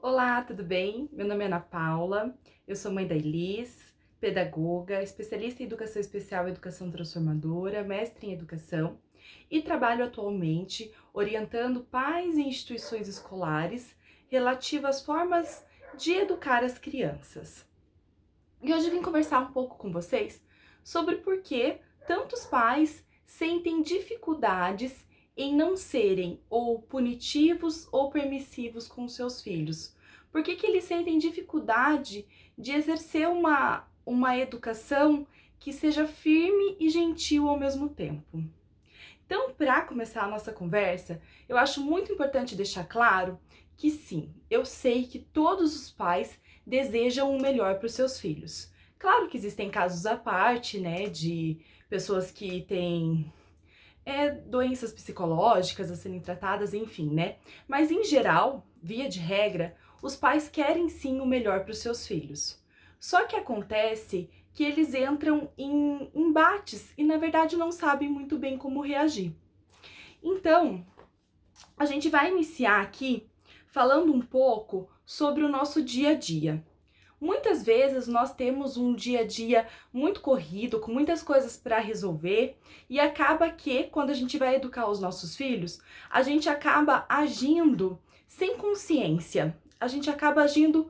Olá, tudo bem? Meu nome é Ana Paula, eu sou mãe da Elis, pedagoga, especialista em educação especial e educação transformadora, mestre em educação e trabalho atualmente orientando pais e instituições escolares relativas às formas de educar as crianças. E hoje eu vim conversar um pouco com vocês sobre por que tantos pais sentem dificuldades em não serem ou punitivos ou permissivos com seus filhos. Por que eles sentem dificuldade de exercer uma educação que seja firme e gentil ao mesmo tempo? Então, para começar a nossa conversa, eu acho muito importante deixar claro que sim, eu sei que todos os pais desejam o melhor para os seus filhos. Claro que existem casos à parte, né, de pessoas que têm doenças psicológicas a serem tratadas, enfim, né? Mas em geral, via de regra, os pais querem sim o melhor para os seus filhos. Só que acontece que eles entram em embates e na verdade não sabem muito bem como reagir. Então, a gente vai iniciar aqui falando um pouco sobre o nosso dia a dia. Muitas vezes nós temos um dia a dia muito corrido, com muitas coisas para resolver, e acaba que quando a gente vai educar os nossos filhos, a gente acaba agindo sem consciência, a gente acaba agindo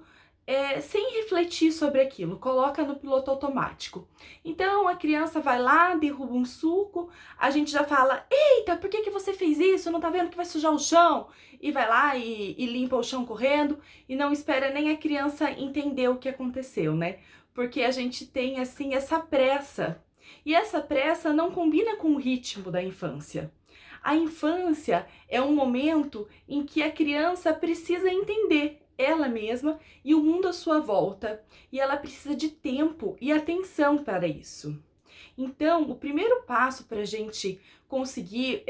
sem refletir sobre aquilo, coloca no piloto automático. Então a criança vai lá, derruba um suco, a gente já fala: eita, por que você fez isso? Não tá vendo que vai sujar o chão? E vai lá e limpa o chão correndo e não espera nem a criança entender o que aconteceu, né? Porque a gente tem assim essa pressa. E essa pressa não combina com o ritmo da infância. A infância é um momento em que a criança precisa entender ela mesma e o mundo à sua volta, e ela precisa de tempo e atenção para isso. Então, o primeiro passo para a gente conseguir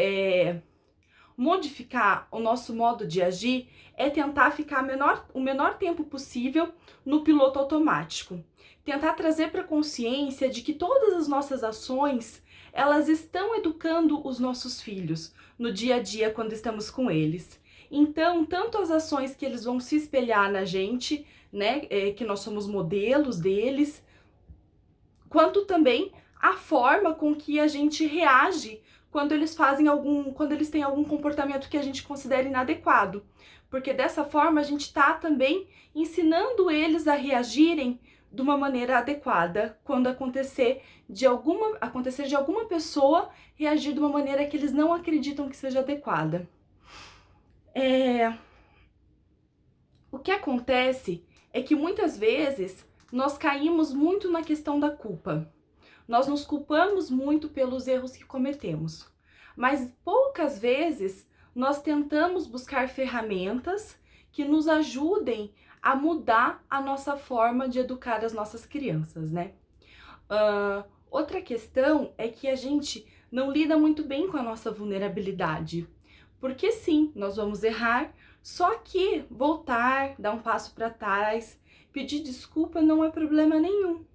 modificar o nosso modo de agir é tentar ficar o menor tempo possível no piloto automático. Tentar trazer para a consciência de que todas as nossas ações, elas estão educando os nossos filhos no dia a dia quando estamos com eles. Então, tanto as ações que eles vão se espelhar na gente, né, que nós somos modelos deles, quanto também a forma com que a gente reage quando eles têm algum comportamento que a gente considera inadequado. Porque dessa forma a gente está também ensinando eles a reagirem de uma maneira adequada quando acontecer de alguma pessoa reagir de uma maneira que eles não acreditam que seja adequada. O que acontece é que muitas vezes nós caímos muito na questão da culpa. Nós nos culpamos muito pelos erros que cometemos, mas poucas vezes nós tentamos buscar ferramentas que nos ajudem a mudar a nossa forma de educar as nossas crianças, né? Outra questão é que a gente não lida muito bem com a nossa vulnerabilidade. Porque sim, nós vamos errar, só que voltar, dar um passo para trás, pedir desculpa não é problema nenhum.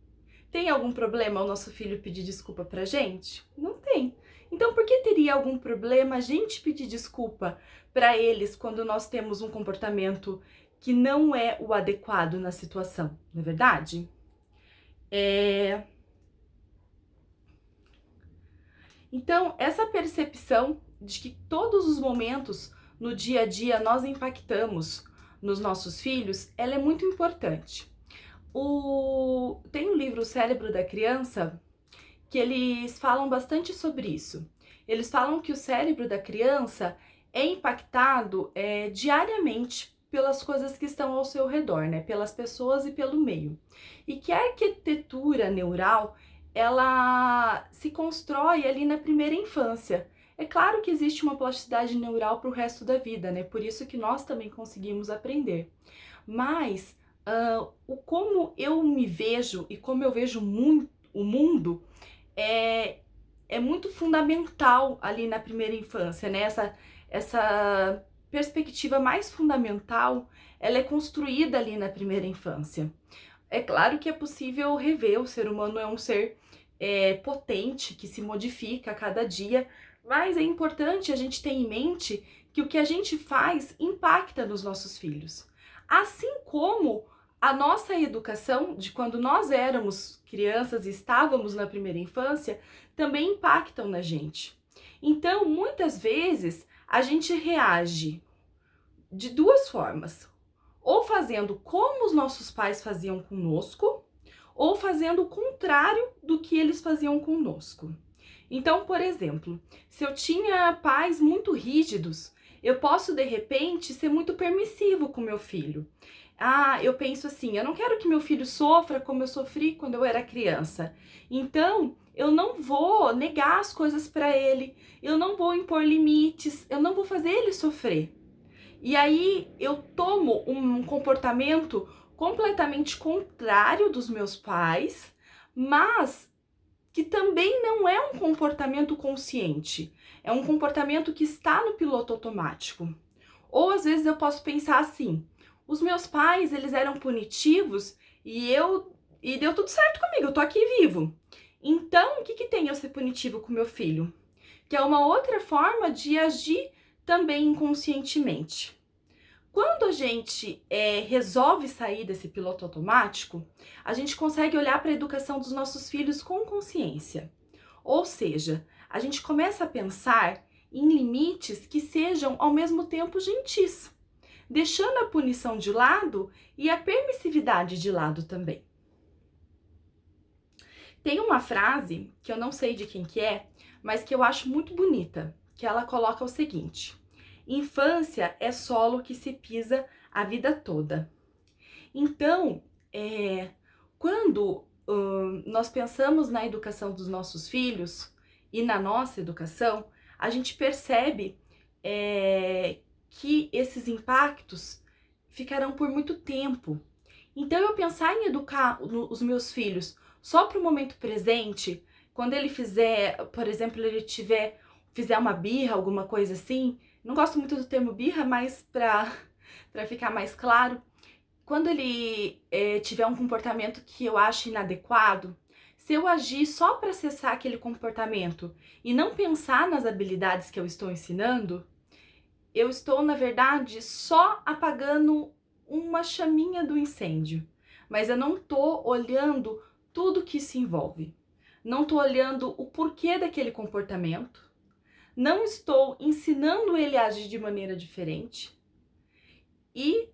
Tem algum problema o nosso filho pedir desculpa pra gente? Não tem. Então, por que teria algum problema a gente pedir desculpa para eles quando nós temos um comportamento que não é o adequado na situação, não é verdade? Então, essa percepção de que todos os momentos no dia a dia nós impactamos nos nossos filhos, ela é muito importante. Tem um livro O Cérebro da Criança que eles falam bastante sobre isso. Eles falam que o cérebro da criança é impactado diariamente pelas coisas que estão ao seu redor, né? Pelas pessoas e pelo meio. E que a arquitetura neural, ela se constrói ali na primeira infância. É claro que existe uma plasticidade neural para o resto da vida, né? Por isso que nós também conseguimos aprender. Mas o como eu me vejo e como eu vejo o mundo é, é muito fundamental ali na primeira infância, né? Essa perspectiva mais fundamental, ela é construída ali na primeira infância. É claro que é possível rever, o ser humano é um ser potente, que se modifica a cada dia, mas é importante a gente ter em mente que o que a gente faz impacta nos nossos filhos. Assim como a nossa educação de quando nós éramos crianças e estávamos na primeira infância também impactam na gente. Então, muitas vezes, a gente reage de duas formas: ou fazendo como os nossos pais faziam conosco, ou fazendo o contrário do que eles faziam conosco. Então, por exemplo, se eu tinha pais muito rígidos, eu posso de repente ser muito permissivo com meu filho. Eu penso assim, eu não quero que meu filho sofra como eu sofri quando eu era criança. Então, eu não vou negar as coisas para ele, eu não vou impor limites, eu não vou fazer ele sofrer. E aí eu tomo um comportamento completamente contrário dos meus pais, mas que também não é um comportamento consciente, é um comportamento que está no piloto automático. Ou às vezes eu posso pensar assim: os meus pais, eles eram punitivos e deu tudo certo comigo, eu tô aqui vivo. Então, o que que tem eu ser punitivo com meu filho? Que é uma outra forma de agir também inconscientemente. Quando a gente resolve sair desse piloto automático, a gente consegue olhar para a educação dos nossos filhos com consciência. Ou seja, a gente começa a pensar em limites que sejam ao mesmo tempo gentis, deixando a punição de lado e a permissividade de lado também. Tem uma frase que eu não sei de quem que é, mas que eu acho muito bonita, que ela coloca o seguinte: infância é solo que se pisa a vida toda. Então, quando nós pensamos na educação dos nossos filhos e na nossa educação, a gente percebe que esses impactos ficarão por muito tempo. Então, eu pensar em educar os meus filhos só para o momento presente, quando ele fizer, por exemplo, fizer uma birra, alguma coisa assim, não gosto muito do termo birra, mas para ficar mais claro, quando ele tiver um comportamento que eu acho inadequado, se eu agir só para acessar aquele comportamento e não pensar nas habilidades que eu estou ensinando, eu estou, na verdade, só apagando uma chaminha do incêndio. Mas eu não estou olhando tudo que se envolve. Não estou olhando o porquê daquele comportamento. Não estou ensinando ele a agir de maneira diferente. E,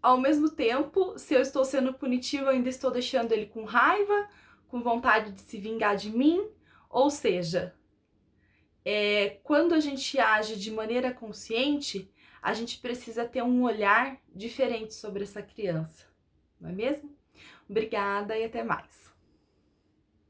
ao mesmo tempo, se eu estou sendo punitivo, eu ainda estou deixando ele com raiva, com vontade de se vingar de mim. Ou seja, quando a gente age de maneira consciente, a gente precisa ter um olhar diferente sobre essa criança, não é mesmo? Obrigada e até mais!